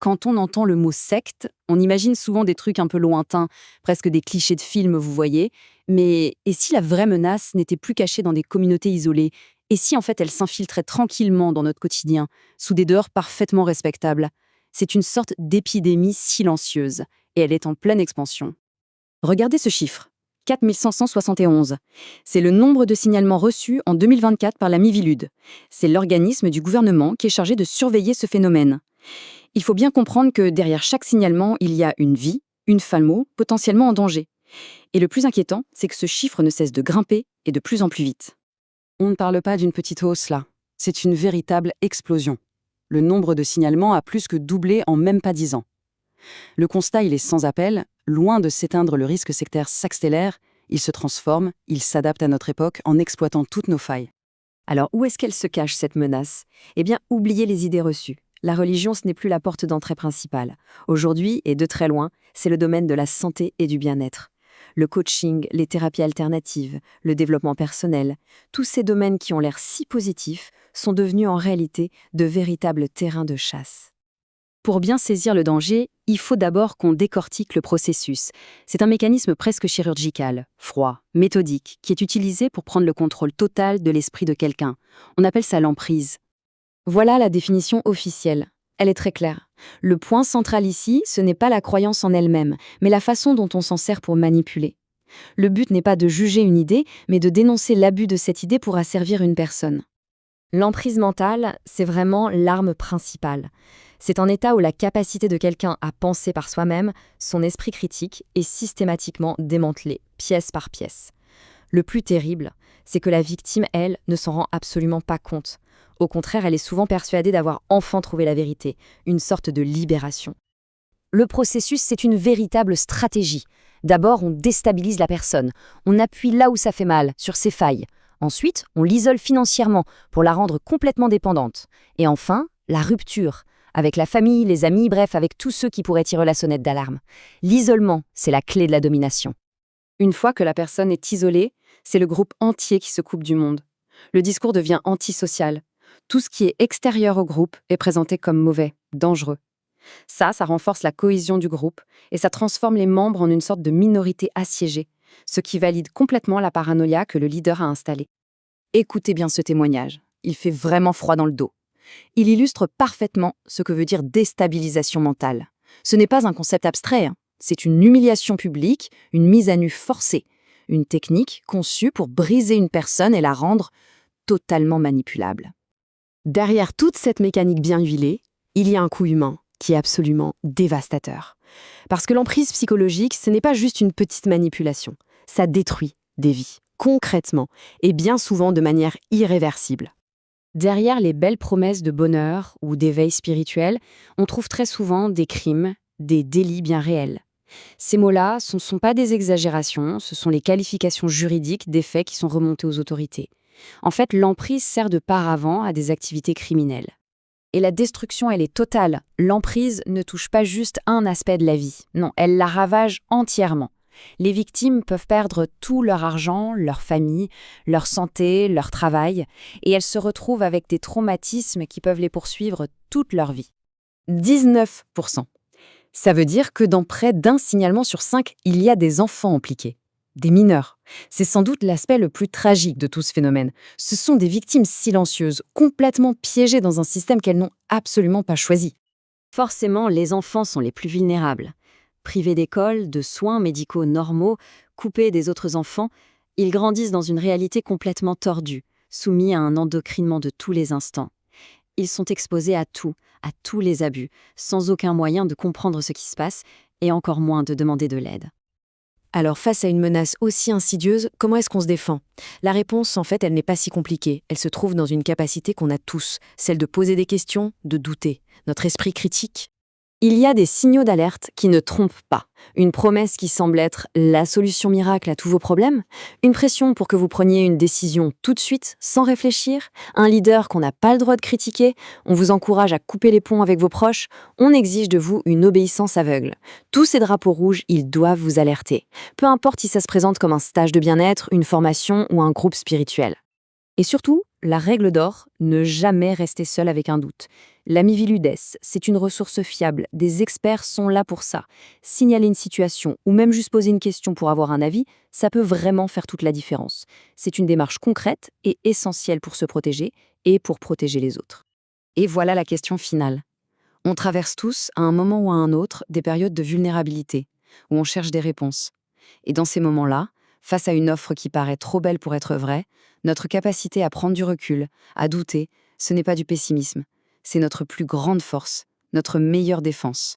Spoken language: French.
Quand on entend le mot secte, on imagine souvent des trucs un peu lointains, presque des clichés de films, vous voyez. Mais et si la vraie menace n'était plus cachée dans des communautés isolées? Et si en fait elle s'infiltrait tranquillement dans notre quotidien, sous des dehors parfaitement respectables? C'est une sorte d'épidémie silencieuse, et elle est en pleine expansion. Regardez ce chiffre, 4571. C'est le nombre de signalements reçus en 2024 par la Miviludes. C'est l'organisme du gouvernement qui est chargé de surveiller ce phénomène. Il faut bien comprendre que derrière chaque signalement, il y a une vie, une femme potentiellement en danger. Et le plus inquiétant, c'est que ce chiffre ne cesse de grimper et de plus en plus vite. On ne parle pas d'une petite hausse là, c'est une véritable explosion. Le nombre de signalements a plus que doublé en même pas 10 ans. Le constat, il est sans appel, loin de s'éteindre, le risque sectaire s'accélère, il se transforme, il s'adapte à notre époque en exploitant toutes nos failles. Alors où est-ce qu'elle se cache, cette menace? Eh bien, oubliez les idées reçues. La religion, ce n'est plus la porte d'entrée principale. Aujourd'hui, et de très loin, c'est le domaine de la santé et du bien-être. Le coaching, les thérapies alternatives, le développement personnel, tous ces domaines qui ont l'air si positifs sont devenus en réalité de véritables terrains de chasse. Pour bien saisir le danger, il faut d'abord qu'on décortique le processus. C'est un mécanisme presque chirurgical, froid, méthodique, qui est utilisé pour prendre le contrôle total de l'esprit de quelqu'un. On appelle ça l'emprise. Voilà la définition officielle. Elle est très claire. Le point central ici, ce n'est pas la croyance en elle-même, mais la façon dont on s'en sert pour manipuler. Le but n'est pas de juger une idée, mais de dénoncer l'abus de cette idée pour asservir une personne. L'emprise mentale, c'est vraiment l'arme principale. C'est un état où la capacité de quelqu'un à penser par soi-même, son esprit critique, est systématiquement démantelée, pièce par pièce. Le plus terrible, c'est que la victime, elle, ne s'en rend absolument pas compte. Au contraire, elle est souvent persuadée d'avoir enfin trouvé la vérité, une sorte de libération. Le processus, c'est une véritable stratégie. D'abord, on déstabilise la personne. On appuie là où ça fait mal, sur ses failles. Ensuite, on l'isole financièrement pour la rendre complètement dépendante. Et enfin, la rupture. Avec la famille, les amis, bref, avec tous ceux qui pourraient tirer la sonnette d'alarme. L'isolement, c'est la clé de la domination. Une fois que la personne est isolée, c'est le groupe entier qui se coupe du monde. Le discours devient antisocial. Tout ce qui est extérieur au groupe est présenté comme mauvais, dangereux. Ça renforce la cohésion du groupe et ça transforme les membres en une sorte de minorité assiégée, ce qui valide complètement la paranoïa que le leader a installée. Écoutez bien ce témoignage, il fait vraiment froid dans le dos. Il illustre parfaitement ce que veut dire déstabilisation mentale. Ce n'est pas un concept abstrait, c'est une humiliation publique, une mise à nu forcée, une technique conçue pour briser une personne et la rendre totalement manipulable. Derrière toute cette mécanique bien huilée, il y a un coût humain qui est absolument dévastateur. Parce que l'emprise psychologique, ce n'est pas juste une petite manipulation. Ça détruit des vies, concrètement, et bien souvent de manière irréversible. Derrière les belles promesses de bonheur ou d'éveil spirituel, on trouve très souvent des crimes, des délits bien réels. Ces mots-là, ce ne sont pas des exagérations, ce sont les qualifications juridiques des faits qui sont remontés aux autorités. En fait, l'emprise sert de paravent à des activités criminelles. Et la destruction, elle est totale. L'emprise ne touche pas juste un aspect de la vie. Non, elle la ravage entièrement. Les victimes peuvent perdre tout leur argent, leur famille, leur santé, leur travail, et elles se retrouvent avec des traumatismes qui peuvent les poursuivre toute leur vie. 19%. Ça veut dire que dans près d'un signalement sur 5, il y a des enfants impliqués. Des mineurs. C'est sans doute l'aspect le plus tragique de tout ce phénomène. Ce sont des victimes silencieuses, complètement piégées dans un système qu'elles n'ont absolument pas choisi. Forcément, les enfants sont les plus vulnérables. Privés d'école, de soins médicaux normaux, coupés des autres enfants, ils grandissent dans une réalité complètement tordue, soumis à un endocrinement de tous les instants. Ils sont exposés à tous les abus, sans aucun moyen de comprendre ce qui se passe, et encore moins de demander de l'aide. Alors face à une menace aussi insidieuse, comment est-ce qu'on se défend? La réponse, en fait, elle n'est pas si compliquée. Elle se trouve dans une capacité qu'on a tous, celle de poser des questions, de douter. Notre esprit critique. Il y a des signaux d'alerte qui ne trompent pas. Une promesse qui semble être la solution miracle à tous vos problèmes, une pression pour que vous preniez une décision tout de suite, sans réfléchir, un leader qu'on n'a pas le droit de critiquer, on vous encourage à couper les ponts avec vos proches, on exige de vous une obéissance aveugle. Tous ces drapeaux rouges, ils doivent vous alerter. Peu importe si ça se présente comme un stage de bien-être, une formation ou un groupe spirituel. Et surtout, la règle d'or, ne jamais rester seul avec un doute. L'Ami Viludes, c'est une ressource fiable. Des experts sont là pour ça. Signaler une situation ou même juste poser une question pour avoir un avis, ça peut vraiment faire toute la différence. C'est une démarche concrète et essentielle pour se protéger et pour protéger les autres. Et voilà la question finale. On traverse tous, à un moment ou à un autre, des périodes de vulnérabilité, où on cherche des réponses. Et dans ces moments-là, face à une offre qui paraît trop belle pour être vraie, notre capacité à prendre du recul, à douter, ce n'est pas du pessimisme. C'est notre plus grande force, notre meilleure défense.